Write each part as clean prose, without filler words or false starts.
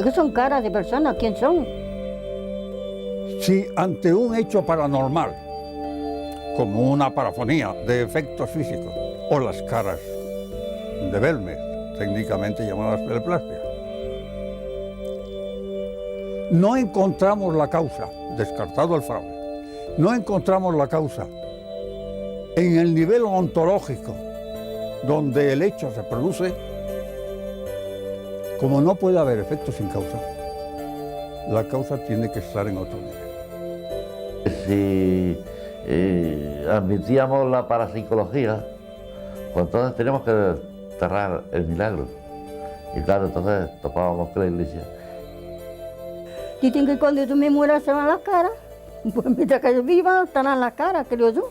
Es que son caras de personas, ¿quién son? Si ante un hecho paranormal, como una parafonía de efectos físicos, o las caras de Belmes, técnicamente llamadas teleplastias, no encontramos la causa, descartado el fraude, no encontramos la causa en el nivel ontológico donde el hecho se produce, como no puede haber efectos sin causa, la causa tiene que estar en otro nivel. Si admitíamos la parapsicología, pues entonces teníamos que desterrar el milagro. Y claro, entonces topábamos con la iglesia. Dicen que cuando tú me mueras se van las caras. Pues mientras que yo viva estarán las caras, creo yo.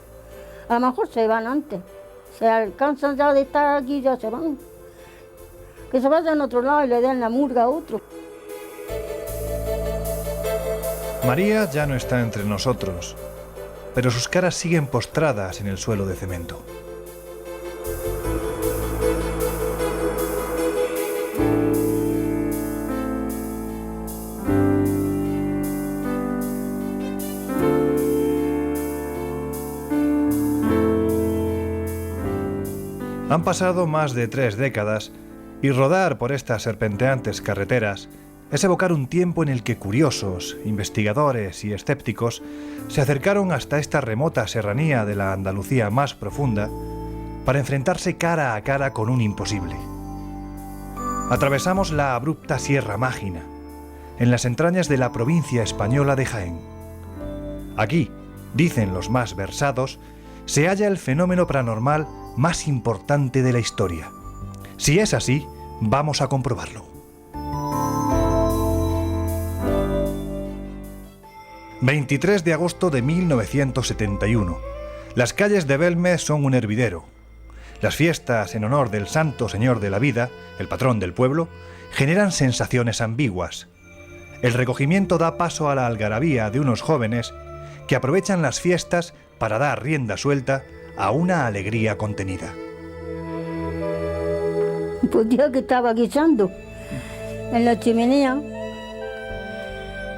A lo mejor se van antes. Se alcanzan ya de estar aquí, ya se van. Que se vayan a otro lado y le den la murga a otro. María ya no está entre nosotros, pero sus caras siguen postradas en el suelo de cemento. Han pasado más de 3 décadas y rodar por estas serpenteantes carreteras es evocar un tiempo en el que curiosos, investigadores y escépticos se acercaron hasta esta remota serranía de la Andalucía más profunda para enfrentarse cara a cara con un imposible. Atravesamos la abrupta Sierra Mágina, en las entrañas de la provincia española de Jaén. Aquí, dicen los más versados, se halla el fenómeno paranormal más importante de la historia. Si es así, vamos a comprobarlo. 23 de agosto de 1971. Las calles de Belmes son un hervidero. Las fiestas en honor del Santo Señor de la Vida, el patrón del pueblo, generan sensaciones ambiguas. El recogimiento da paso a la algarabía de unos jóvenes que aprovechan las fiestas para dar rienda suelta a una alegría contenida. Pues día que estaba guisando en la chimenea,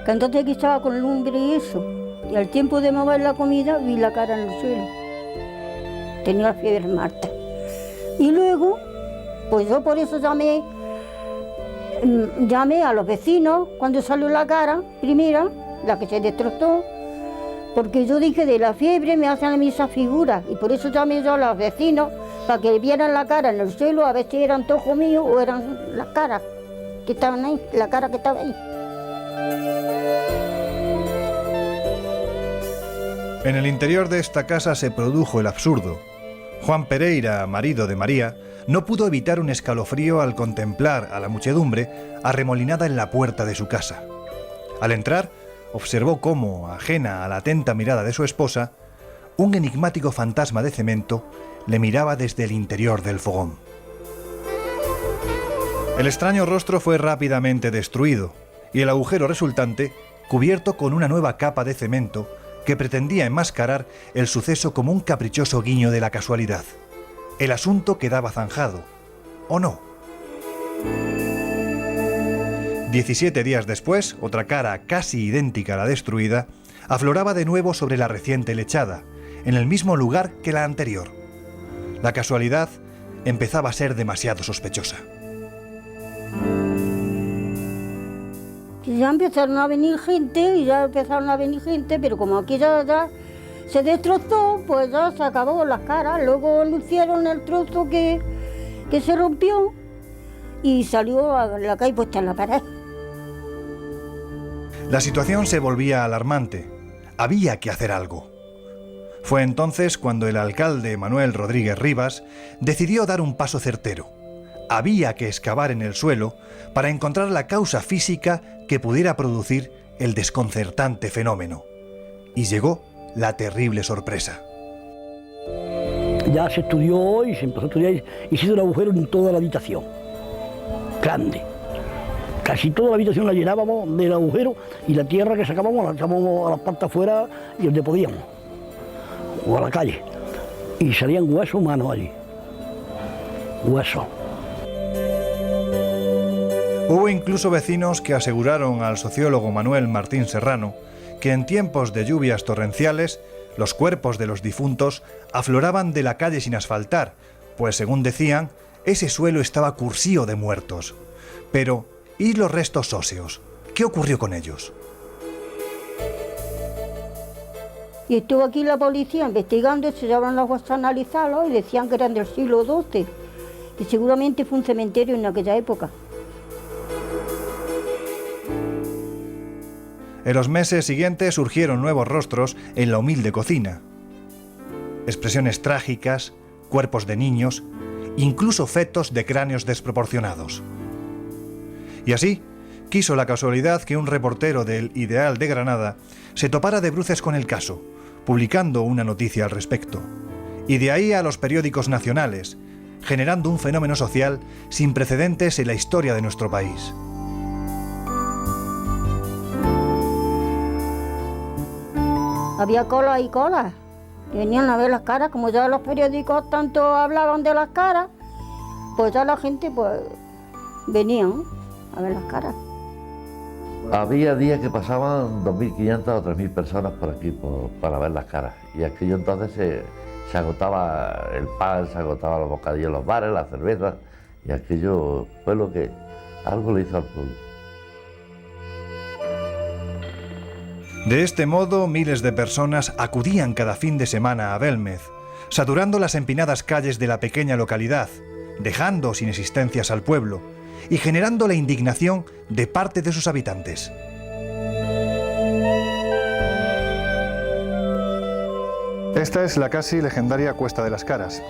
que entonces guisaba con lumbre y eso, y al tiempo de mover la comida vi la cara en el suelo. Tenía fiebre Marta. Y luego, pues yo por eso llamé a los vecinos cuando salió la cara, primera, la que se destrozó, porque yo dije de la fiebre me hacen a mí esas figuras, y por eso llamé yo a los vecinos para que vieran la cara en el suelo, a ver si eran antojo mío o eran las caras que estaban ahí, la cara que estaba ahí. En el interior de esta casa se produjo el absurdo. Juan Pereira, marido de María, no pudo evitar un escalofrío al contemplar a la muchedumbre arremolinada en la puerta de su casa. Al entrar, observó cómo, ajena a la atenta mirada de su esposa, un enigmático fantasma de cemento le miraba desde el interior del fogón. El extraño rostro fue rápidamente destruido y el agujero resultante cubierto con una nueva capa de cemento que pretendía enmascarar el suceso como un caprichoso guiño de la casualidad. El asunto quedaba zanjado, ¿o no? 17 días después, otra cara casi idéntica a la destruida afloraba de nuevo sobre la reciente lechada, en el mismo lugar que la anterior. La casualidad empezaba a ser demasiado sospechosa. Ya empezaron a venir gente, pero como aquí ya se destrozó, pues ya se acabó las caras. Luego lucieron el trozo que se rompió y salió a la calle puesta en la pared. La situación se volvía alarmante. Había que hacer algo. Fue entonces cuando el alcalde Manuel Rodríguez Rivas decidió dar un paso certero. Había que excavar en el suelo para encontrar la causa física que pudiera producir el desconcertante fenómeno. Y llegó la terrible sorpresa. Ya se estudió y se empezó a estudiar y se hizo un agujero en toda la habitación. Grande. Casi toda la habitación la llenábamos del agujero y la tierra que sacábamos la echábamos a las partes afuera y donde podíamos. O a la calle. Y salían huesos humanos allí. Huesos. Hubo incluso vecinos que aseguraron al sociólogo Manuel Martín Serrano que en tiempos de lluvias torrenciales los cuerpos de los difuntos afloraban de la calle sin asfaltar, pues según decían, ese suelo estaba cursío de muertos. Pero, ¿y los restos óseos? ¿Qué ocurrió con ellos? Y estuvo aquí la policía investigando, se llevaron los huesos a analizarlos y decían que eran del siglo XII. Y seguramente fue un cementerio en aquella época. En los meses siguientes surgieron nuevos rostros en la humilde cocina. Expresiones trágicas, cuerpos de niños, incluso fetos de cráneos desproporcionados. Y así, quiso la casualidad que un reportero del Ideal de Granada se topara de bruces con el caso, publicando una noticia al respecto. Y de ahí a los periódicos nacionales, generando un fenómeno social sin precedentes en la historia de nuestro país. Había colas y colas. Venían a ver las caras, como ya los periódicos tanto hablaban de las caras, pues ya la gente pues venían a ver las caras. Había días que pasaban 2.500 o 3.000 personas por aquí para ver las caras. Y aquello entonces se agotaba el pan, se agotaba los bocadillos en los bares, la cerveza. Y aquello fue lo que algo le hizo al pueblo. De este modo, miles de personas acudían cada fin de semana a Belmez, saturando las empinadas calles de la pequeña localidad, dejando sin existencias al pueblo y generando la indignación de parte de sus habitantes. Esta es la casi legendaria Cuesta de las Caras.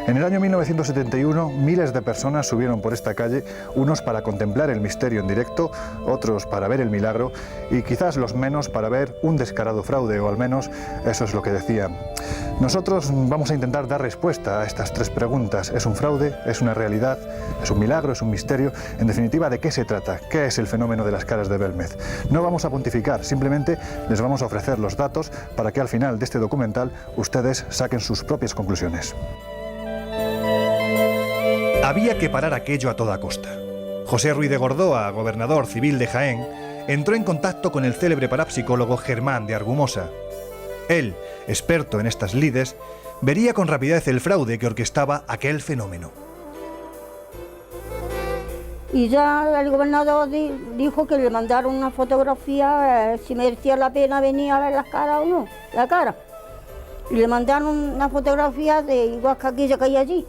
En el año 1971, miles de personas subieron por esta calle, unos para contemplar el misterio en directo, otros para ver el milagro y quizás los menos para ver un descarado fraude, o al menos eso es lo que decían. Nosotros vamos a intentar dar respuesta a estas tres preguntas. ¿Es un fraude? ¿Es una realidad? ¿Es un milagro? ¿Es un misterio? En definitiva, ¿de qué se trata? ¿Qué es el fenómeno de las caras de Belmez? No vamos a pontificar, simplemente les vamos a ofrecer los datos para que al final de este documental ustedes saquen sus propias conclusiones. Había que parar aquello a toda costa. José Ruiz de Gordoa, gobernador civil de Jaén, entró en contacto con el célebre parapsicólogo Germán de Argumosa. Él, experto en estas lides, vería con rapidez el fraude que orquestaba aquel fenómeno. Y ya el gobernador dijo que le mandaron una fotografía, si merecía la pena venir a ver las caras o no, la cara. Y le mandaron una fotografía de igual que aquella que hay allí.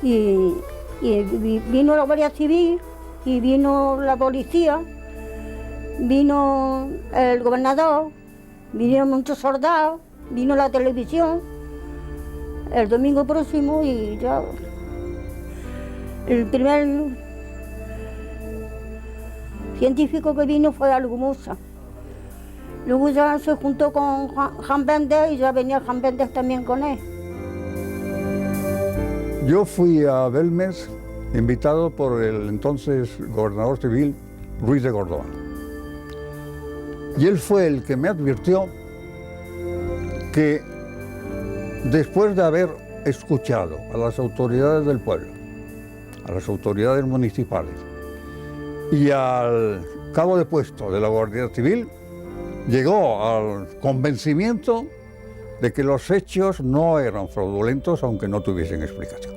Y vino la Guardia Civil y vino la policía, vino el gobernador, vinieron muchos soldados, vino la televisión el domingo próximo y ya el primer científico que vino fue Argumosa. Luego ya se juntó con Jan Bender y ya venía Jan Bender también con él. Yo fui a Belmez invitado por el entonces gobernador civil Ruiz de Gordoa. Y él fue el que me advirtió que después de haber escuchado a las autoridades del pueblo, a las autoridades municipales y al cabo de puesto de la Guardia Civil, llegó al convencimiento de que los hechos no eran fraudulentos, aunque no tuviesen explicación.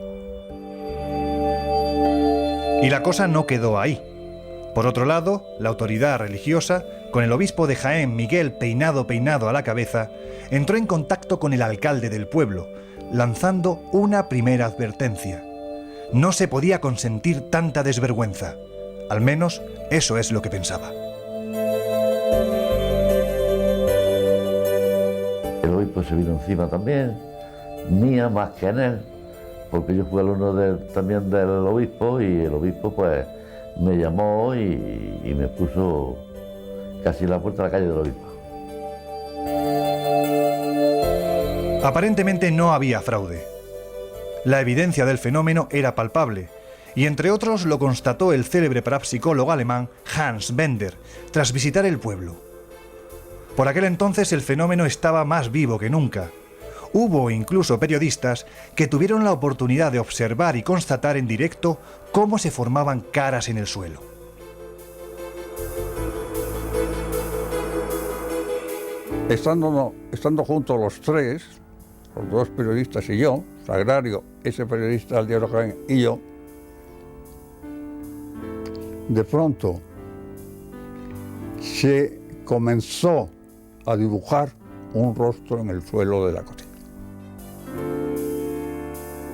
Y la cosa no quedó ahí. Por otro lado, la autoridad religiosa, con el obispo de Jaén, Miguel Peinado a la cabeza, entró en contacto con el alcalde del pueblo, lanzando una primera advertencia. No se podía consentir tanta desvergüenza. Al menos, eso es lo que pensaba. El obispo se vino encima también, mía más que en él, porque yo fui alumno también del obispo y el obispo pues me llamó y me puso casi en la puerta de la calle del obispo. Aparentemente no había fraude. La evidencia del fenómeno era palpable, y entre otros lo constató el célebre parapsicólogo alemán Hans Bender, tras visitar el pueblo. Por aquel entonces el fenómeno estaba más vivo que nunca. Hubo incluso periodistas que tuvieron la oportunidad de observar y constatar en directo cómo se formaban caras en el suelo. Estando juntos los tres, los dos periodistas y yo, Sagrario, ese periodista del diario Jaén y yo, de pronto se comenzó a dibujar un rostro en el suelo de la cocina.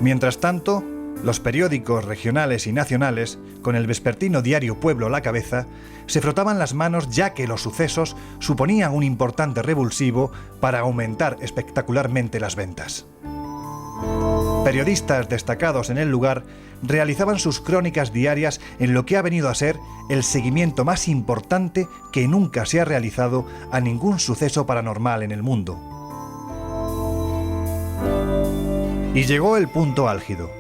Mientras tanto, los periódicos regionales y nacionales, con el vespertino diario Pueblo a la cabeza, se frotaban las manos ya que los sucesos suponían un importante revulsivo para aumentar espectacularmente las ventas. Periodistas destacados en el lugar realizaban sus crónicas diarias en lo que ha venido a ser el seguimiento más importante que nunca se ha realizado a ningún suceso paranormal en el mundo. Y llegó el punto álgido.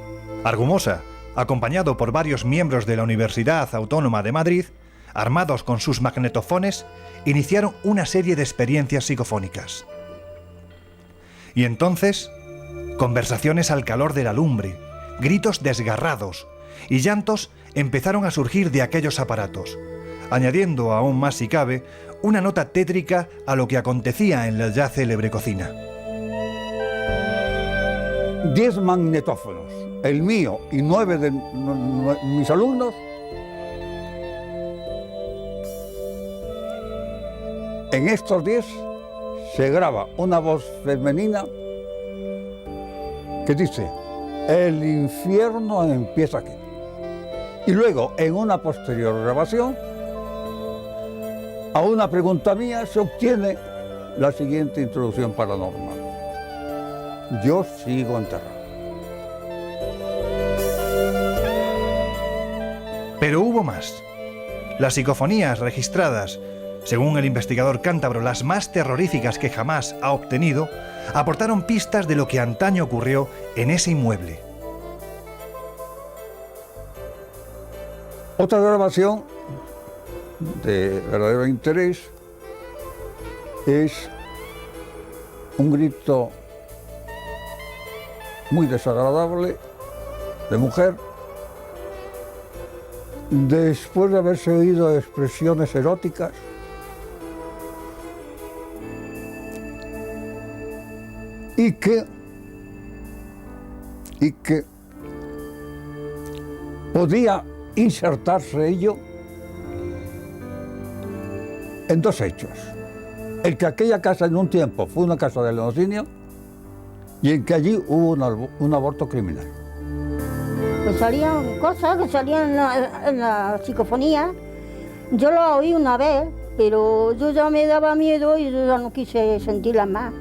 Argumosa, acompañado por varios miembros de la Universidad Autónoma de Madrid, armados con sus magnetofones, iniciaron una serie de experiencias psicofónicas. Y entonces, conversaciones al calor de la lumbre, gritos desgarrados y llantos empezaron a surgir de aquellos aparatos, añadiendo aún más si cabe una nota tétrica a lo que acontecía en la ya célebre cocina. 10 magnetófonos, el mío y 9 de mis alumnos, en estos 10 se graba una voz femenina que dice: el infierno empieza aquí. Y luego, en una posterior grabación, a una pregunta mía se obtiene la siguiente introducción paranormal: yo sigo enterrado. Pero hubo más. Las psicofonías registradas, según el investigador cántabro, las más terroríficas que jamás ha obtenido, aportaron pistas de lo que antaño ocurrió en ese inmueble. Otra grabación de verdadero interés es un grito muy desagradable de mujer después de haberse oído expresiones eróticas y que podía insertarse ello en dos hechos: el que aquella casa en un tiempo fue una casa de lenocinio y en que allí hubo un aborto criminal. Pues salían cosas que salían en la psicofonía. Yo lo oí una vez, pero yo ya me daba miedo y yo ya no quise sentirlas más.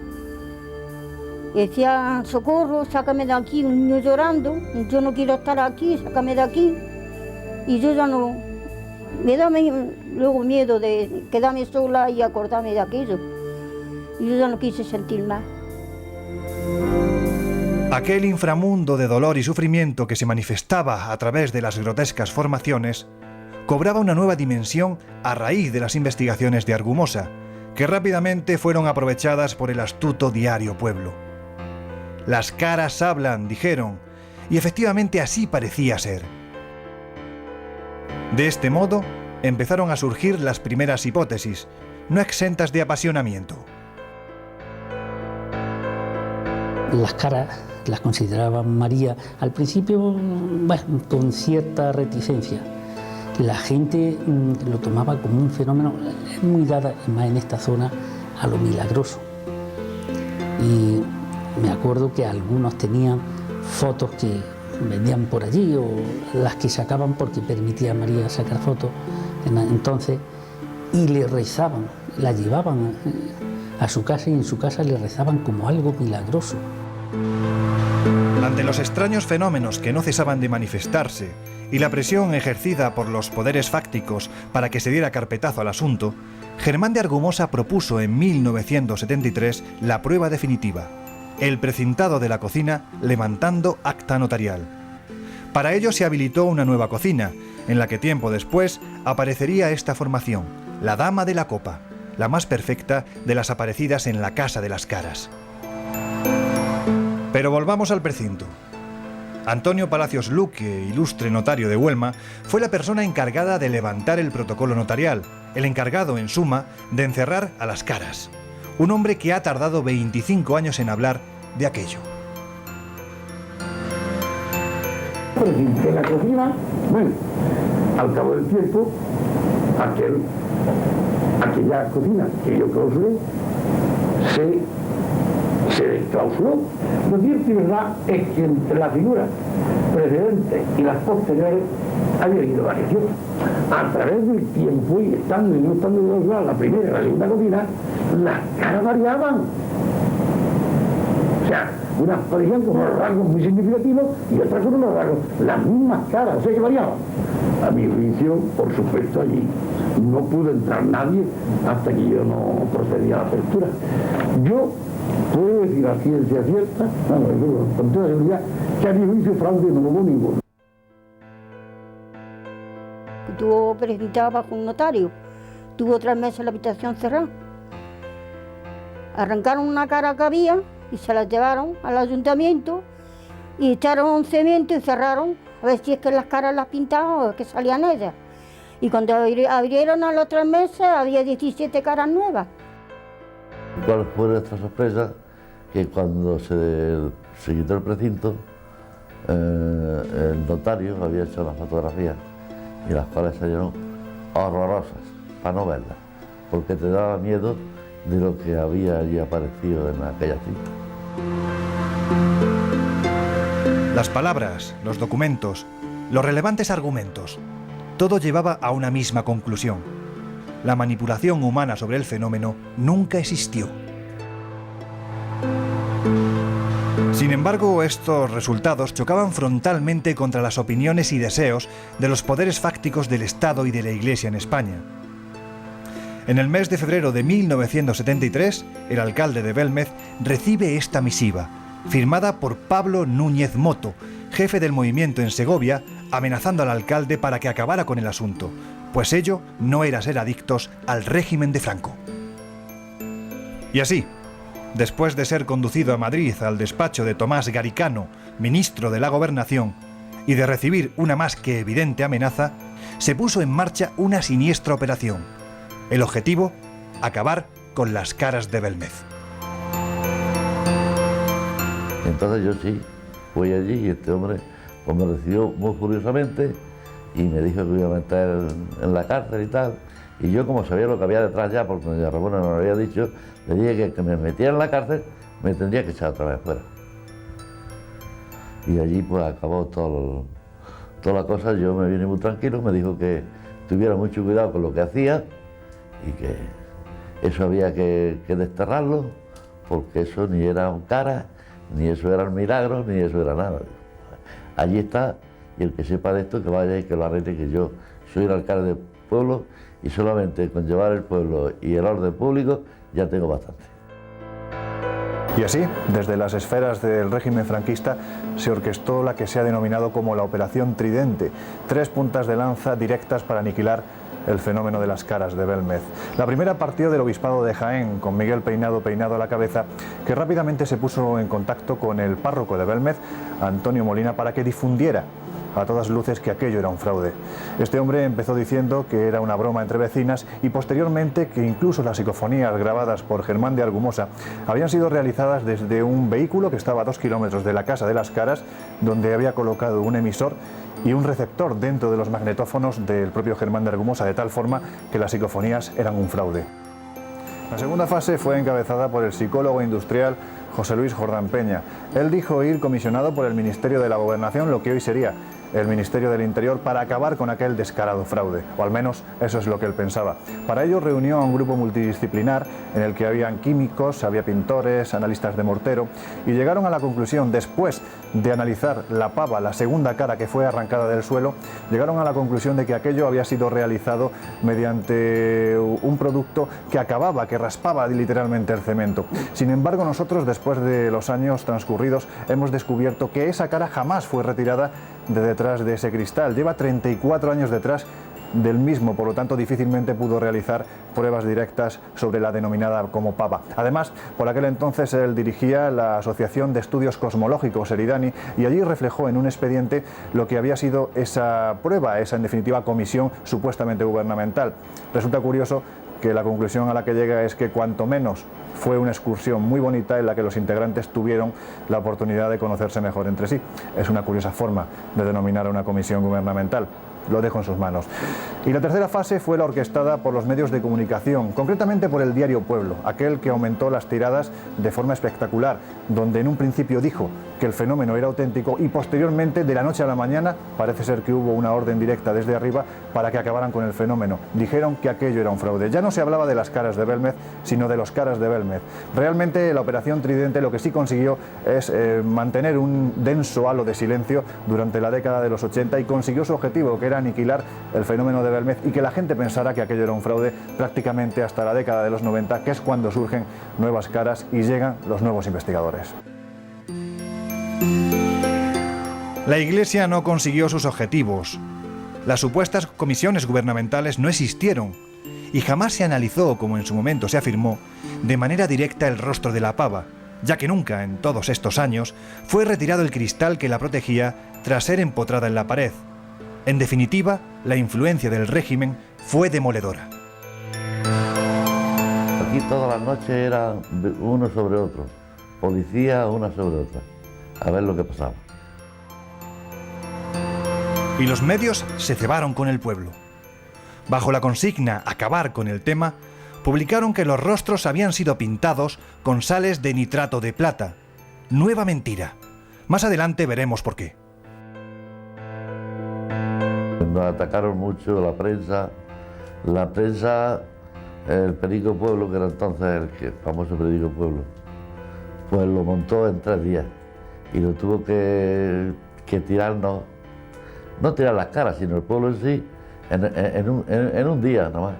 Decía: socorro, sácame de aquí, un niño llorando, yo no quiero estar aquí, sácame de aquí. Y yo ya no... Me daba luego miedo de quedarme sola y acordarme de aquello. Y yo ya no quise sentir más. Aquel inframundo de dolor y sufrimiento que se manifestaba a través de las grotescas formaciones cobraba una nueva dimensión a raíz de las investigaciones de Argumosa, que rápidamente fueron aprovechadas por el astuto diario Pueblo. Las caras hablan, dijeron, y efectivamente así parecía ser. De este modo, empezaron a surgir las primeras hipótesis, no exentas de apasionamiento. Las caras las consideraba María al principio, bueno, con cierta reticencia. La gente lo tomaba como un fenómeno muy dada, y más en esta zona, a lo milagroso. Y me acuerdo que algunos tenían fotos que vendían por allí, o las que sacaban porque permitía a María sacar fotos entonces, y le rezaban, la llevaban a su casa y en su casa le rezaban como algo milagroso. Ante los extraños fenómenos que no cesaban de manifestarse y la presión ejercida por los poderes fácticos para que se diera carpetazo al asunto, Germán de Argumosa propuso en 1973 la prueba definitiva: el precintado de la cocina levantando acta notarial. Para ello se habilitó una nueva cocina, en la que tiempo después aparecería esta formación, la Dama de la Copa, la más perfecta de las aparecidas en la Casa de las Caras. Pero volvamos al precinto. Antonio Palacios Luque, ilustre notario de Huelma, fue la persona encargada de levantar el protocolo notarial, el encargado, en suma, de encerrar a las Caras. Un hombre que ha tardado 25 años en hablar de aquello. En la cocina, bueno, al cabo del tiempo, aquella cocina que yo clausuré se desclausuró. Lo cierto y verdad es que entre la figura precedente y las posteriores había habido variación. A través del tiempo, y estando y no estando clausurada la primera y la segunda cocina, las caras variaban. O sea, unas parecían con unos rasgos muy significativos y otras con unos rasgos, las mismas caras, o sea que variaban. A mi juicio, por supuesto, allí no pudo entrar nadie hasta que yo no procedía a la apertura. Yo puedo decir a ciencia cierta, con toda seguridad, que a mi juicio fraude no hubo ninguno. Estuvo presentado bajo un notario, tuvo 3 meses en la habitación cerrada. Arrancaron una cara que había y se la llevaron al ayuntamiento y echaron cemento y cerraron a ver si es que las caras las pintaban o que salían ellas. Y cuando abrieron a los 3 meses había 17 caras nuevas. ¿Cuál fue nuestra sorpresa? Que cuando se quitó el precinto, el notario había hecho las fotografías y las cuales salieron horrorosas, para no verlas, porque te daba miedo de lo que había allí aparecido en aquella cinta. Las palabras, los documentos, los relevantes argumentos, todo llevaba a una misma conclusión. La manipulación humana sobre el fenómeno nunca existió. Sin embargo, estos resultados chocaban frontalmente contra las opiniones y deseos de los poderes fácticos del Estado y de la Iglesia en España. En el mes de febrero de 1973, el alcalde de Belmez recibe esta misiva, firmada por Pablo Núñez Moto, jefe del movimiento en Segovia, amenazando al alcalde para que acabara con el asunto, pues ello no era ser adictos al régimen de Franco. Y así, después de ser conducido a Madrid al despacho de Tomás Garicano, ministro de la Gobernación, y de recibir una más que evidente amenaza, se puso en marcha una siniestra operación. El objetivo, acabar con las Caras de Belmez. Entonces yo sí, fui allí y este hombre pues me recibió muy furiosamente y me dijo que iba a meter en la cárcel y tal. Y yo, como sabía lo que había detrás ya, porque doña Ramona me lo había dicho, le dije que me metiera en la cárcel, me tendría que echar otra vez fuera. Y allí pues acabó toda la cosa. Yo me vine muy tranquilo, me dijo que tuviera mucho cuidado con lo que hacía y que eso había que desterrarlo, porque eso ni era un cara, ni eso era un milagro, ni eso era nada. Allí está, y el que sepa de esto que vaya y que lo arregle, que yo soy el alcalde del pueblo y solamente con llevar el pueblo y el orden público ya tengo bastante. Y así, desde las esferas del régimen franquista, se orquestó la que se ha denominado como la Operación Tridente, 3 puntas de lanza directas para aniquilar el fenómeno de las Caras de Belmez. La primera partió del obispado de Jaén, con Miguel Peinado a la cabeza, que rápidamente se puso en contacto con el párroco de Belmez, Antonio Molina, para que difundiera a todas luces que aquello era un fraude. Este hombre empezó diciendo que era una broma entre vecinas y posteriormente que incluso las psicofonías grabadas por Germán de Argumosa habían sido realizadas desde un vehículo que estaba a 2 kilómetros de la Casa de las Caras, donde había colocado un emisor y un receptor dentro de los magnetófonos del propio Germán de Argumosa, de tal forma que las psicofonías eran un fraude. La segunda fase fue encabezada por el psicólogo industrial José Luis Jordán Peña. Él dijo ir comisionado por el Ministerio de la Gobernación, lo que hoy sería el Ministerio del Interior, para acabar con aquel descarado fraude, o al menos eso es lo que él pensaba. Para ello reunió a un grupo multidisciplinar en el que habían químicos, había pintores, analistas de mortero, y llegaron a la conclusión, después de analizar la pava, la segunda cara que fue arrancada del suelo, llegaron a la conclusión de que aquello había sido realizado mediante un producto que acababa, que raspaba literalmente el cemento. Sin embargo, nosotros, después de los años transcurridos, hemos descubierto que esa cara jamás fue retirada de detrás de ese cristal. Lleva 34 años detrás del mismo, por lo tanto difícilmente pudo realizar pruebas directas sobre la denominada como pava. Además, por aquel entonces él dirigía la Asociación de Estudios Cosmológicos, Eridani, y allí reflejó en un expediente lo que había sido esa prueba, esa en definitiva comisión supuestamente gubernamental. Resulta curioso que la conclusión a la que llega es que cuanto menos fue una excursión muy bonita en la que los integrantes tuvieron la oportunidad de conocerse mejor entre sí. Es una curiosa forma de denominar a una comisión gubernamental. Lo dejo en sus manos. Y la tercera fase fue la orquestada por los medios de comunicación, concretamente por el diario Pueblo, aquel que aumentó las tiradas de forma espectacular, donde en un principio dijo que el fenómeno era auténtico y posteriormente, de la noche a la mañana, parece ser que hubo una orden directa desde arriba para que acabaran con el fenómeno. Dijeron que aquello era un fraude. Ya no se hablaba de las caras de Belmez, sino de los caras de Belmez. Realmente la Operación Tridente lo que sí consiguió es mantener un denso halo de silencio durante la década de los 80 y consiguió su objetivo, que era aniquilar el fenómeno de Belmez y que la gente pensara que aquello era un fraude prácticamente hasta la década de los 90, que es cuando surgen nuevas caras y llegan los nuevos investigadores. La Iglesia no consiguió sus objetivos. Las supuestas comisiones gubernamentales no existieron y jamás se analizó, como en su momento se afirmó, de manera directa el rostro de la pava, ya que nunca, en todos estos años, fue retirado el cristal que la protegía tras ser empotrada en la pared. En definitiva, la influencia del régimen fue demoledora. Aquí todas las noches eran uno sobre otro, policía una sobre otra, a ver lo que pasaba. Y los medios se cebaron con el pueblo. Bajo la consigna "acabar con el tema", publicaron que los rostros habían sido pintados con sales de nitrato de plata. Nueva mentira. Más adelante veremos por qué. Nos atacaron mucho la prensa, el periódico Pueblo, que era entonces el famoso periódico Pueblo, pues lo montó en 3 días y lo tuvo que tirarnos, no tirar las caras, sino el pueblo en sí, en un día nada más.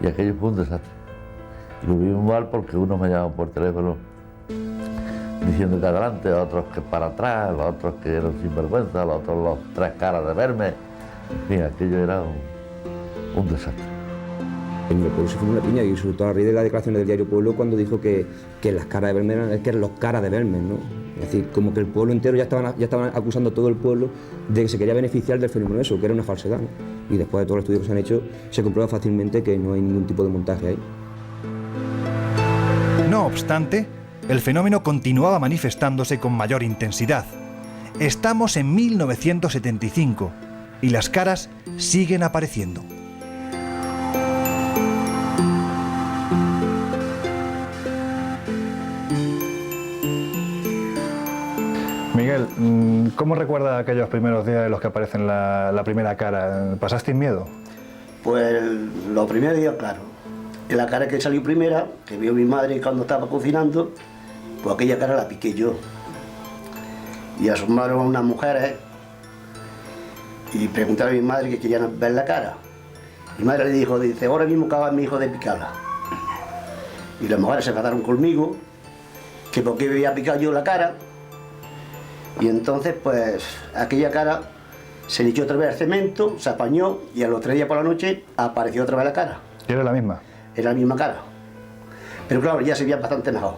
Y aquello fue un desastre. Y lo vimos mal porque unos me llamaban por teléfono diciendo que adelante, otros que para atrás, los otros que eran sinvergüenza, los otros los 3 caras de verme. En fin, aquello era un desastre. En el pueblo se fue una piña y sobre todo a raíz de la declaración del diario Pueblo cuando dijo que las caras de Belmez eran los caras de Belmez, ¿no? Es decir, como que el pueblo entero ya estaban acusando a todo el pueblo de que se quería beneficiar del fenómeno eso, que era una falsedad, ¿no? Y después de todos los estudios que se han hecho, se comprueba fácilmente que no hay ningún tipo de montaje ahí. No obstante, el fenómeno continuaba manifestándose con mayor intensidad. Estamos en 1975 y las caras siguen apareciendo. Miguel, ¿cómo recuerda aquellos primeros días en los que aparece la primera cara? ¿Pasaste miedo? Pues los primeros días, claro. En la cara que salió primera, que vio mi madre cuando estaba cocinando, pues aquella cara la piqué yo. Y asomaron unas mujeres y preguntaron a mi madre que querían ver la cara. Mi madre le dijo, ahora mismo acaba mi hijo de picarla. Y las mujeres se enfadaron conmigo, que por qué había picado yo la cara. Y entonces, pues, aquella cara se le echó otra vez el cemento, se apañó y al otro día por la noche apareció otra vez la cara. ¿Y era la misma? Era la misma cara. Pero claro, ya se veía bastante mejor.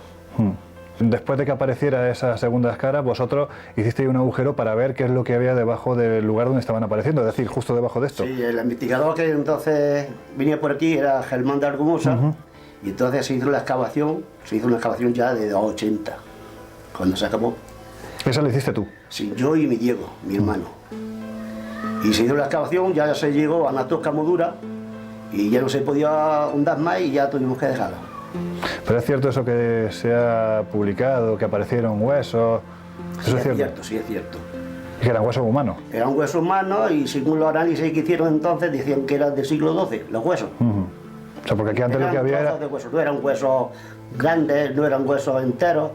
Después de que apareciera esa segunda cara, vosotros hicisteis un agujero para ver qué es lo que había debajo del lugar donde estaban apareciendo, es decir, justo debajo de esto. Sí, el investigador que entonces venía por aquí era Germán de Argumosa, y entonces se hizo una excavación ya de los 80, cuando se acabó. ¿Esa la hiciste tú? Sí, yo y mi Diego, mi hermano. Y se hizo la excavación, ya se llegó a una tosca modura y ya no se podía hundar más y ya tuvimos que dejarla. Pero es cierto eso que se ha publicado, que aparecieron huesos. ¿Eso Sí, es cierto? Sí, es cierto. Que eran huesos humanos. Eran huesos humanos y según los análisis que hicieron entonces decían que eran del siglo XII, los huesos. O sea, porque aquí antes lo que había era... de huesos, no eran huesos grandes, no eran huesos enteros.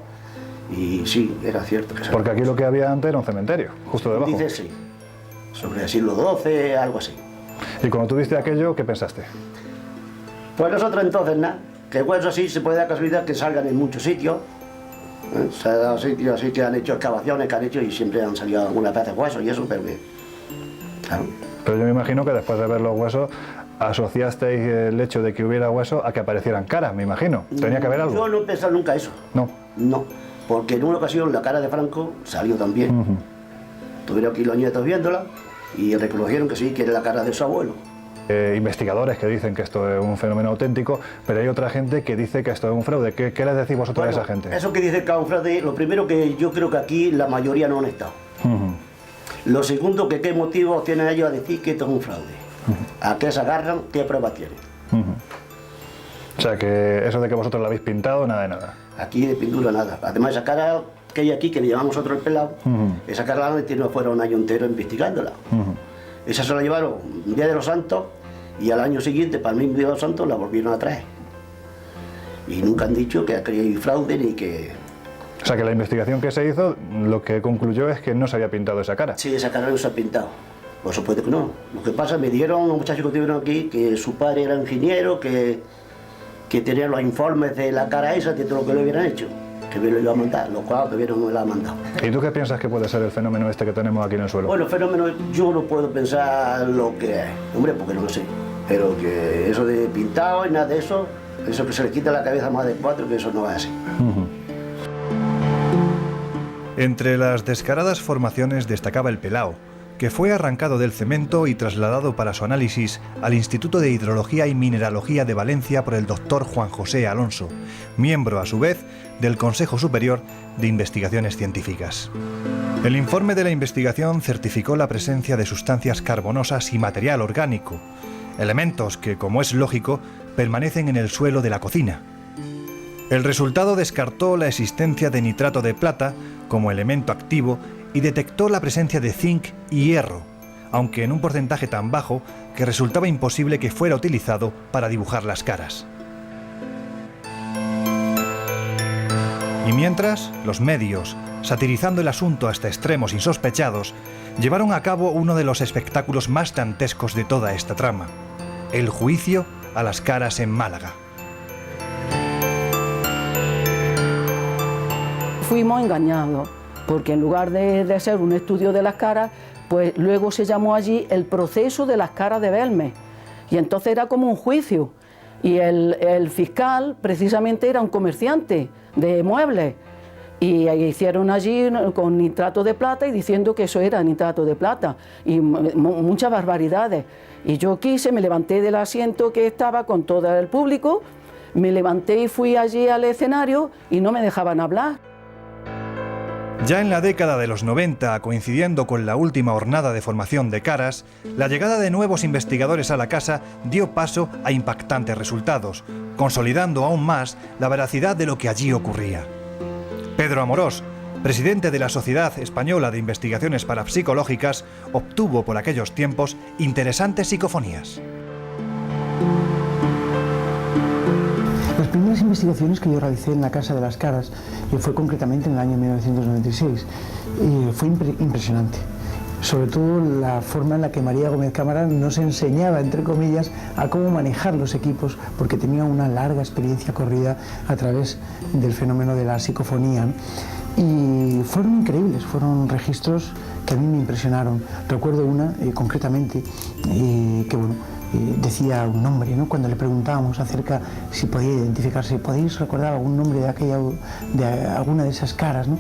Y sí, era cierto que... Porque aquí lo que había antes era un cementerio, justo debajo. Dice sí, sobre el siglo XII, algo así. Y cuando tú viste aquello, ¿qué pensaste? Pues nosotros entonces, nada, que huesos sí se puede dar casualidad que salgan en muchos sitios. Se ha dado sitios, así que han hecho excavaciones que han hecho y siempre han salido algunas veces huesos y eso, pero que Claro. Pero yo me imagino que después de ver los huesos asociasteis el hecho de que hubiera hueso a que aparecieran caras, me imagino. Tenía que haber algo. Yo no he pensado nunca eso. No. No, porque en una ocasión la cara de Franco salió también. Tuvieron aquí los nietos viéndola y reconocieron que sí, que era la cara de su abuelo. Investigadores que dicen que esto es un fenómeno auténtico, pero hay otra gente que dice que esto es un fraude. ¿Qué les decís vosotros a esa gente? Eso que dice que es un fraude, lo primero que yo creo que aquí la mayoría no han estado. Lo segundo, que qué motivos tienen ellos a decir que esto es un fraude. ¿A qué se agarran? ¿Qué pruebas tienen? O sea, que eso de que vosotros la habéis pintado, nada de nada. Aquí de pintura nada. Además, esa cara que hay aquí, que le llamamos nosotros el pelado, esa cara la no fueron un año entero investigándola. Esa se la llevaron un día de los Santos y al año siguiente, para el mismo día de los Santos, la volvieron a traer. Y nunca han dicho que aquí hay fraude ni que... O sea, que la investigación que se hizo, lo que concluyó es que no se había pintado esa cara. Sí, esa cara no se ha pintado. Por supuesto que no. Lo que pasa, me dieron los muchachos que tuvieron aquí que su padre era ingeniero, que tenía los informes de la cara esa, de todo lo que le hubieran hecho, que me lo iba a mandar, lo cual todavía no me lo ha mandado. ¿Y tú qué piensas que puede ser el fenómeno este que tenemos aquí en el suelo? Bueno, el fenómeno yo no puedo pensar lo que es, hombre, porque no lo sé, pero que eso de pintado y nada de eso, eso que se le quita la cabeza a más de 4, que eso no es así. Entre las descaradas formaciones destacaba el Pelao, que fue arrancado del cemento y trasladado para su análisis al Instituto de Hidrología y Mineralogía de Valencia por el doctor Juan José Alonso, miembro a su vez del Consejo Superior de Investigaciones Científicas. El informe de la investigación certificó la presencia de sustancias carbonosas y material orgánico, elementos que, como es lógico, permanecen en el suelo de la cocina. El resultado descartó la existencia de nitrato de plata como elemento activo y detectó la presencia de zinc y hierro, aunque en un porcentaje tan bajo que resultaba imposible que fuera utilizado para dibujar las caras. Y mientras, los medios, satirizando el asunto hasta extremos insospechados, llevaron a cabo uno de los espectáculos más dantescos de toda esta trama: el juicio a las caras en Málaga. Fuimos engañados, porque en lugar de ser un estudio de las caras, pues luego se llamó allí el proceso de las caras de Belmez, y entonces era como un juicio, y el fiscal precisamente era un comerciante de muebles, y hicieron allí con nitrato de plata y diciendo que eso era nitrato de plata, y muchas barbaridades. Y yo quise, me levanté del asiento que estaba con todo el público, me levanté y fui allí al escenario y no me dejaban hablar. Ya en la década de los 90, coincidiendo con la última hornada de formación de caras, la llegada de nuevos investigadores a la casa dio paso a impactantes resultados, consolidando aún más la veracidad de lo que allí ocurría. Pedro Amorós, presidente de la Sociedad Española de Investigaciones Parapsicológicas, obtuvo por aquellos tiempos interesantes psicofonías. Las primeras investigaciones que yo realicé en la Casa de las Caras, fue concretamente en el año 1996, fue impresionante. Sobre todo la forma en la que María Gómez Cámara nos enseñaba, entre comillas, a cómo manejar los equipos, porque tenía una larga experiencia corrida a través del fenómeno de la psicofonía. Y fueron increíbles, fueron registros que a mí me impresionaron. Recuerdo una, concretamente, que bueno, decía un nombre, ¿no? Cuando le preguntábamos acerca si podía identificarse, ¿podéis recordar algún nombre de alguna de esas caras, ¿no?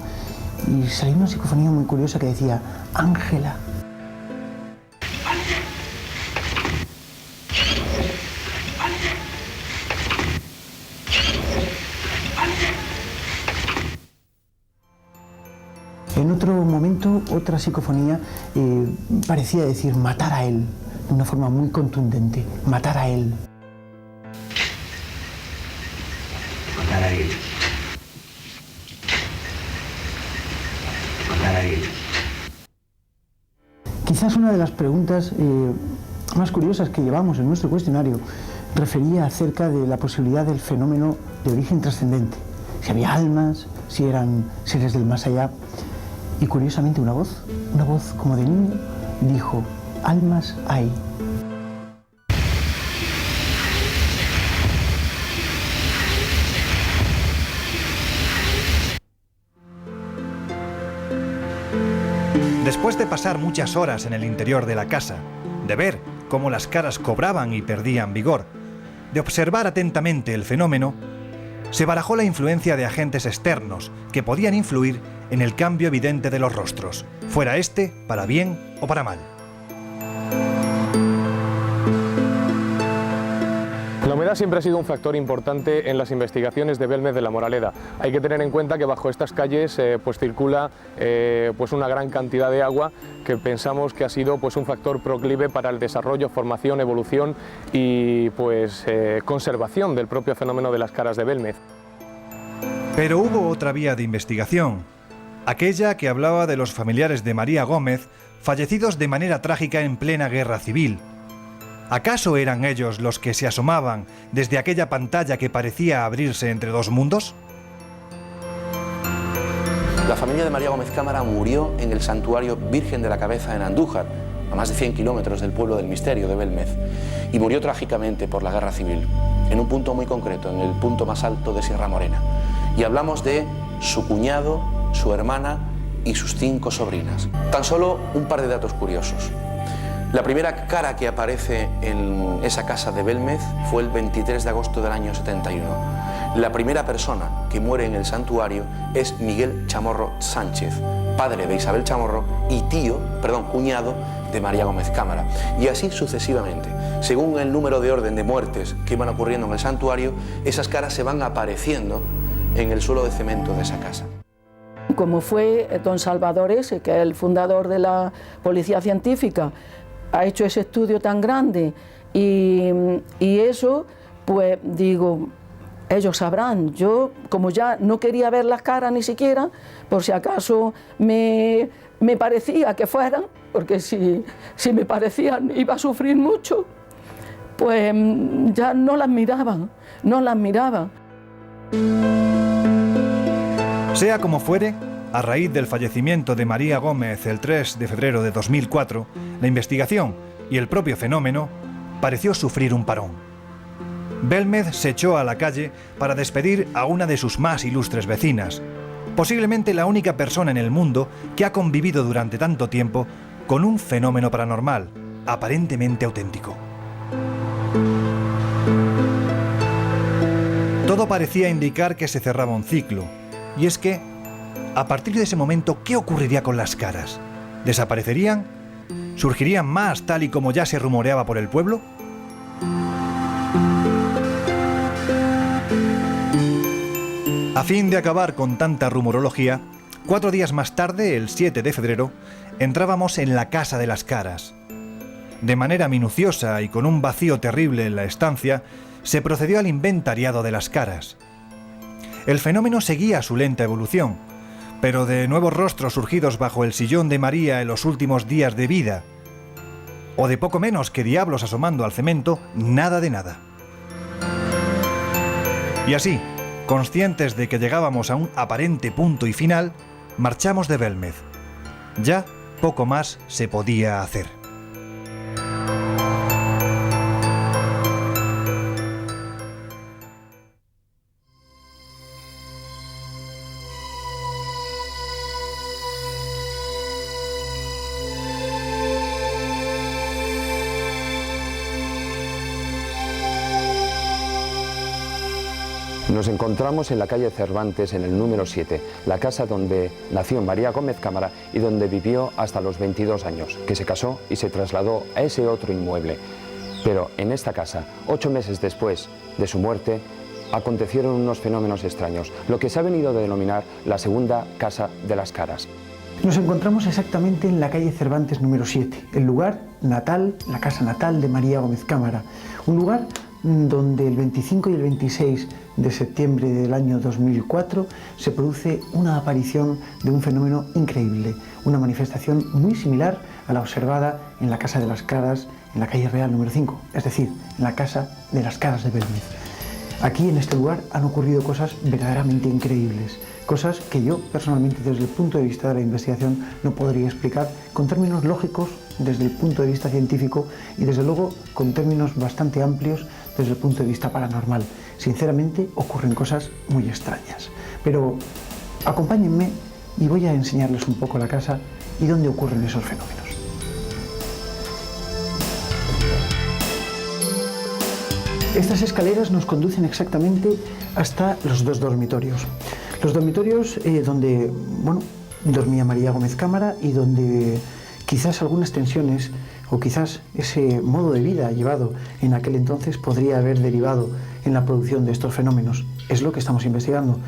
Y salió una psicofonía muy curiosa que decía Ángela. En otro momento, otra psicofonía parecía decir matar a él, de una forma muy contundente, matar a él. Matar a él. Matar a él. Quizás una de las preguntas más curiosas que llevamos en nuestro cuestionario refería acerca de la posibilidad del fenómeno de origen trascendente. Si había almas, si eran seres del más allá. Y curiosamente una voz como de niño, dijo, almas hay. Después de pasar muchas horas en el interior de la casa, de ver cómo las caras cobraban y perdían vigor, de observar atentamente el fenómeno, se barajó la influencia de agentes externos que podían influir en el cambio evidente de los rostros, fuera este para bien o para mal. La humedad siempre ha sido un factor importante en las investigaciones de Belmez de la Moraleda. Hay que tener en cuenta que bajo estas calles pues circula pues una gran cantidad de agua que pensamos que ha sido pues un factor proclive para el desarrollo, formación, evolución y pues conservación del propio fenómeno de las caras de Belmez. Pero hubo otra vía de investigación, aquella que hablaba de los familiares de María Gómez fallecidos de manera trágica en plena guerra civil. ¿Acaso eran ellos los que se asomaban desde aquella pantalla que parecía abrirse entre dos mundos? La familia de María Gómez Cámara murió en el santuario Virgen de la Cabeza en Andújar, a más de 100 kilómetros del pueblo del Misterio de Belmez, y murió trágicamente por la guerra civil, en un punto muy concreto, en el punto más alto de Sierra Morena. Y hablamos de su cuñado, su hermana y sus 5 sobrinas. Tan solo un par de datos curiosos. La primera cara que aparece en esa casa de Belmez fue el 23 de agosto del año 71. La primera persona que muere en el santuario es Miguel Chamorro Sánchez, padre de Isabel Chamorro y cuñado de María Gómez Cámara. Y así sucesivamente. Según el número de orden de muertes que iban ocurriendo en el santuario, esas caras se van apareciendo en el suelo de cemento de esa casa. Como fue don Salvador S., que es el fundador de la Policía Científica, ha hecho ese estudio tan grande y eso, pues digo, ellos sabrán. Yo, como ya no quería ver las caras ni siquiera, por si acaso me parecía que fueran, porque si me parecían iba a sufrir mucho, pues ya no las miraban. Sea como fuere, a raíz del fallecimiento de María Gómez el 3 de febrero de 2004, la investigación y el propio fenómeno pareció sufrir un parón. Belmez se echó a la calle para despedir a una de sus más ilustres vecinas, posiblemente la única persona en el mundo que ha convivido durante tanto tiempo con un fenómeno paranormal, aparentemente auténtico. Todo parecía indicar que se cerraba un ciclo, y es que, a partir de ese momento, ¿qué ocurriría con las caras? ¿Desaparecerían? ¿Surgirían más, tal y como ya se rumoreaba por el pueblo? A fin de acabar con tanta rumorología, 4 días más tarde, el 7 de febrero, entrábamos en la Casa de las Caras. De manera minuciosa y con un vacío terrible en la estancia, se procedió al inventariado de las caras. El fenómeno seguía su lenta evolución, pero de nuevos rostros surgidos bajo el sillón de María en los últimos días de vida, o de poco menos que diablos asomando al cemento, nada de nada. Y así, conscientes de que llegábamos a un aparente punto y final, marchamos de Belmez. Ya poco más se podía hacer. Nos encontramos en la calle Cervantes, en el número 7, la casa donde nació María Gómez Cámara y donde vivió hasta los 22 años, que se casó y se trasladó a ese otro inmueble. Pero en esta casa, 8 meses después de su muerte, acontecieron unos fenómenos extraños, lo que se ha venido a denominar la segunda Casa de las Caras. Nos encontramos exactamente en la calle Cervantes número 7, el lugar natal, la casa natal de María Gómez Cámara, un lugar donde el 25 y el 26 de septiembre del año 2004 se produce una aparición de un fenómeno increíble, una manifestación muy similar a la observada en la Casa de las Caras, en la calle Real número 5, es decir, en la Casa de las Caras de Belmez. Aquí en este lugar han ocurrido cosas verdaderamente increíbles, cosas que yo personalmente desde el punto de vista de la investigación no podría explicar con términos lógicos desde el punto de vista científico y desde luego con términos bastante amplios desde el punto de vista paranormal. Sinceramente ocurren cosas muy extrañas, pero acompáñenme y voy a enseñarles un poco la casa y dónde ocurren esos fenómenos. Estas escaleras nos conducen exactamente hasta los dos dormitorios. Los dormitorios donde dormía María Gómez Cámara y donde quizás algunas tensiones o quizás ese modo de vida llevado en aquel entonces podría haber derivado en la producción de estos fenómenos. Es lo que estamos investigando.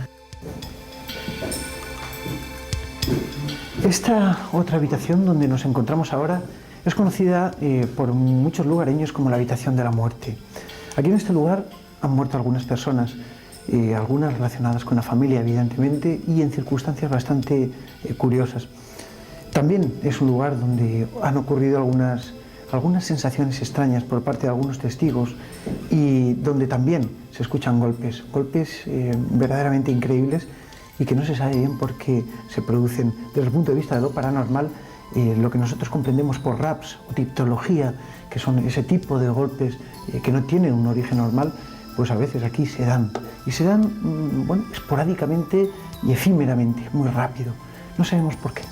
Esta otra habitación donde nos encontramos ahora es conocida por muchos lugareños como la habitación de la muerte. Aquí en este lugar han muerto algunas personas, algunas relacionadas con la familia, evidentemente, y en circunstancias bastante curiosas. También es un lugar donde han ocurrido algunas sensaciones extrañas por parte de algunos testigos y donde también se escuchan golpes verdaderamente increíbles y que no se sabe bien por qué se producen. Desde el punto de vista de lo paranormal, lo que nosotros comprendemos por raps o tipología, que son ese tipo de golpes que no tienen un origen normal, pues a veces aquí se dan. Y se dan esporádicamente y efímeramente, muy rápido. No sabemos por qué.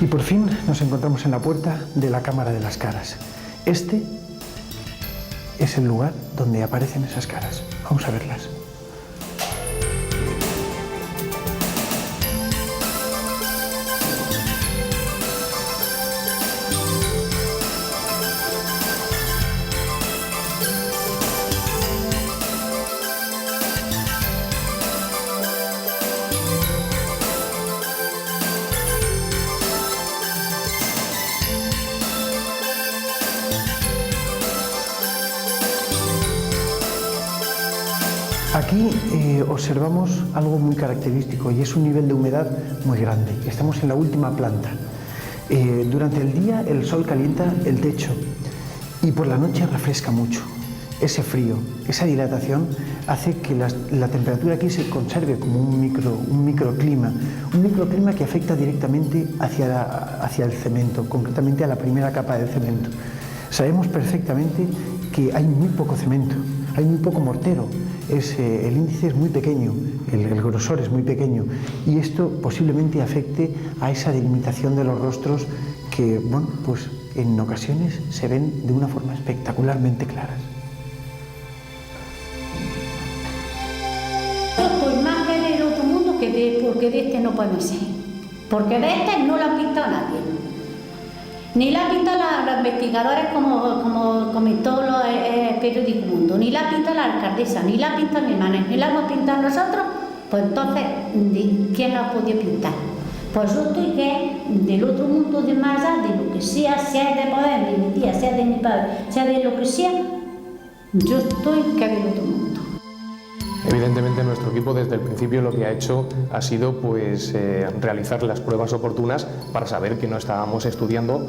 Y por fin nos encontramos en la puerta de la Cámara de las Caras. Este es el lugar donde aparecen esas caras. Vamos a verlas. Aquí observamos algo muy característico y es un nivel de humedad muy grande. Estamos en la última planta. Durante el día el sol calienta el techo y por la noche refresca mucho. Ese frío, esa dilatación hace que la temperatura aquí se conserve como un microclima que afecta directamente hacia el cemento, concretamente a la primera capa del cemento. Sabemos perfectamente que hay muy poco cemento, hay muy poco mortero. El índice es muy pequeño, el grosor es muy pequeño y esto posiblemente afecte a esa delimitación de los rostros que, pues en ocasiones se ven de una forma espectacularmente claras. Yo estoy más del otro mundo porque de este no puede ser, porque de este no lo ha pintado nadie. Ni la pinta los investigadores como comentó el periódico Mundo, ni la pinta la alcaldesa, ni la pinta mi hermana, ni la hemos pintado nosotros, pues entonces, ¿quién la podía pintar? Pues yo estoy que del otro mundo de más allá, de lo que sea es de poder, de mi tía, sea de mi padre, sea de lo que sea, yo estoy que del otro mundo. Evidentemente nuestro equipo desde el principio lo que ha hecho ha sido pues realizar las pruebas oportunas para saber que no estábamos estudiando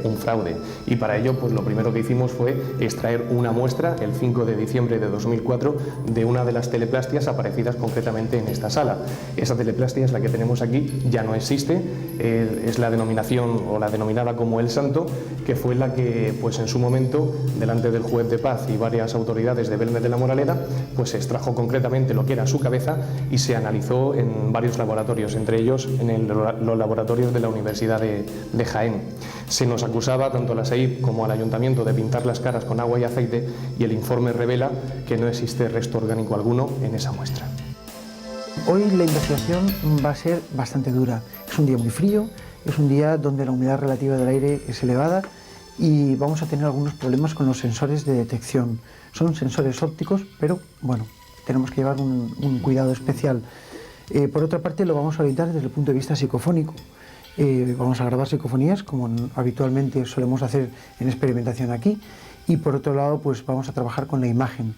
un fraude y para ello pues lo primero que hicimos fue extraer una muestra el 5 de diciembre de 2004 de una de las teleplastias aparecidas concretamente en esta sala. Esa teleplastia es la que tenemos aquí, ya no existe, es la denominación o la denominada como El Santo, que fue la que pues en su momento delante del juez de paz y varias autoridades de Belmez de la Moraleda pues se extrajo concretamente lo que era su cabeza y se analizó en varios laboratorios, entre ellos en los laboratorios de la Universidad de Jaén. Se nos acusaba tanto a la SEIP como al Ayuntamiento de pintar las caras con agua y aceite y el informe revela que no existe resto orgánico alguno en esa muestra. Hoy la investigación va a ser bastante dura. Es un día muy frío, es un día donde la humedad relativa del aire es elevada y vamos a tener algunos problemas con los sensores de detección. Son sensores ópticos, pero bueno, tenemos que llevar un cuidado especial. Por otra parte, lo vamos a orientar desde el punto de vista psicofónico. Vamos a grabar psicofonías, como habitualmente solemos hacer en experimentación aquí, y por otro lado, pues vamos a trabajar con la imagen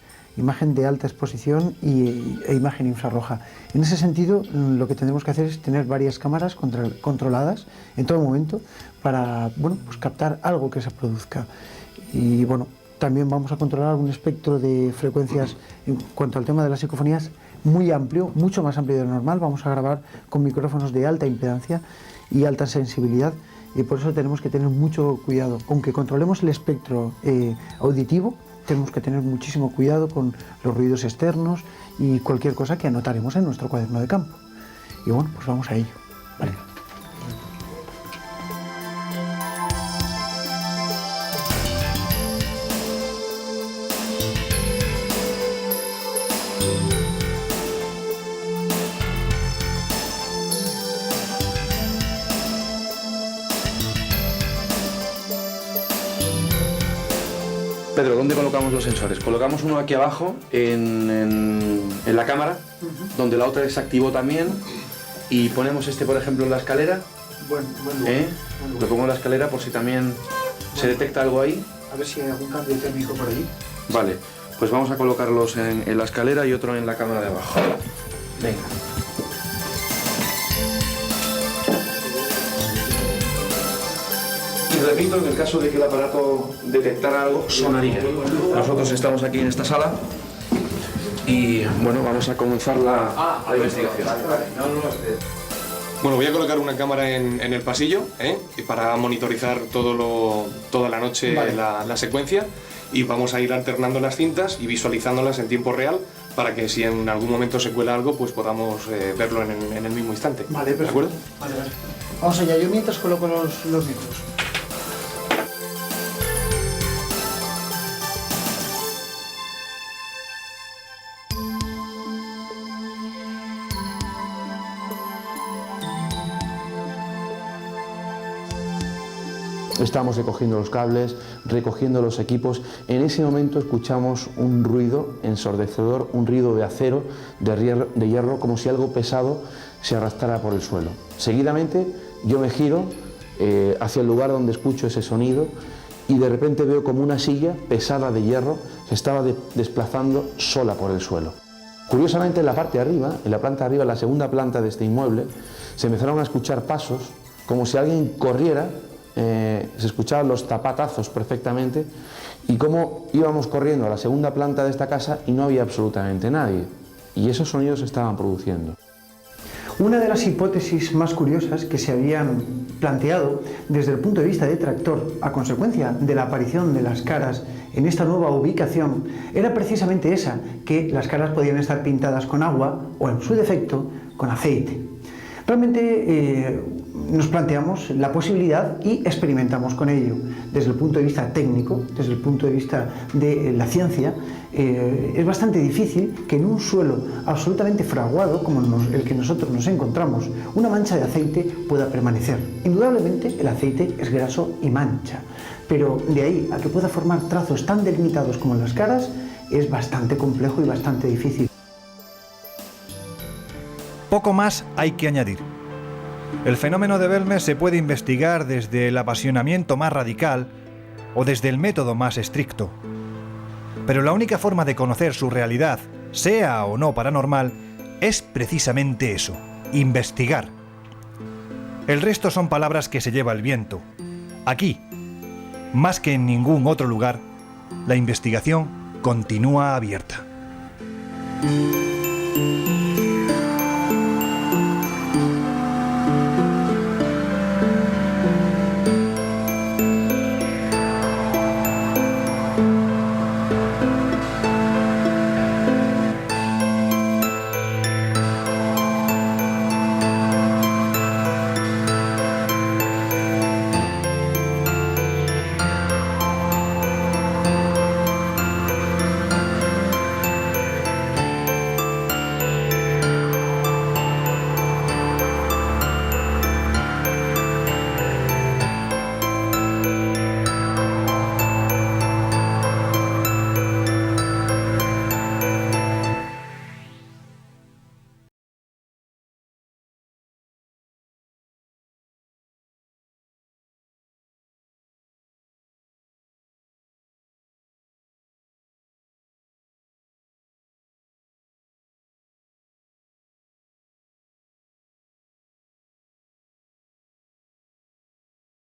de alta exposición e imagen infrarroja. En ese sentido, lo que tendremos que hacer es tener varias cámaras controladas en todo momento para pues captar algo que se produzca. Y también vamos a controlar un espectro de frecuencias en cuanto al tema de las psicofonías muy amplio, mucho más amplio de lo normal. Vamos a grabar con micrófonos de alta impedancia y alta sensibilidad y por eso tenemos que tener mucho cuidado. Aunque controlemos el espectro auditivo, tenemos que tener muchísimo cuidado con los ruidos externos y cualquier cosa que anotaremos en nuestro cuaderno de campo. Y bueno, pues vamos a ello. ¿Vale? Pedro, ¿dónde colocamos los sensores? Colocamos uno aquí abajo, en la cámara, donde la otra desactivó también, y ponemos este, por ejemplo, en la escalera. Bueno. Lo pongo en la escalera por si también se detecta algo ahí. A ver si hay algún cambio térmico por ahí. Vale, pues vamos a colocarlos en la escalera y otro en la cámara de abajo. Venga. Y repito, en el caso de que el aparato detectara algo, sonaría. Nosotros estamos aquí en esta sala y bueno, vamos a comenzar la investigación. Bueno, voy a colocar una cámara en el pasillo para monitorizar toda la noche la secuencia, y vamos a ir alternando las cintas y visualizándolas en tiempo real para que si en algún momento se cuela algo, pues podamos verlo en el mismo instante. Vale, perfecto. ¿De acuerdo? Vale. Vamos allá, yo mientras coloco los micros. Estamos recogiendo los cables, recogiendo los equipos. En ese momento escuchamos un ruido ensordecedor, un ruido de acero, de hierro, como si algo pesado se arrastrara por el suelo. Seguidamente yo me giro hacia el lugar donde escucho ese sonido y de repente veo como una silla pesada de hierro se estaba desplazando sola por el suelo. Curiosamente, en la parte de arriba, en la planta de arriba, en la segunda planta de este inmueble, se empezaron a escuchar pasos, como si alguien corriera. Se escuchaban los zapatazos perfectamente y cómo íbamos corriendo a la segunda planta de esta casa y no había absolutamente nadie. Y esos sonidos se estaban produciendo. Una de las hipótesis más curiosas que se habían planteado desde el punto de vista detractor a consecuencia de la aparición de las caras en esta nueva ubicación era precisamente esa, que las caras podían estar pintadas con agua o, en su defecto, con aceite. Realmente nos planteamos la posibilidad y experimentamos con ello. Desde el punto de vista técnico, desde el punto de vista de la ciencia, es bastante difícil que en un suelo absolutamente fraguado como el que nosotros nos encontramos, una mancha de aceite pueda permanecer. Indudablemente el aceite es graso y mancha, pero de ahí a que pueda formar trazos tan delimitados como en las caras es bastante complejo y bastante difícil. Poco más hay que añadir. El fenómeno de Belmez se puede investigar desde el apasionamiento más radical o desde el método más estricto. Pero la única forma de conocer su realidad, sea o no paranormal, es precisamente eso, investigar. El resto son palabras que se lleva el viento. Aquí, más que en ningún otro lugar, la investigación continúa abierta.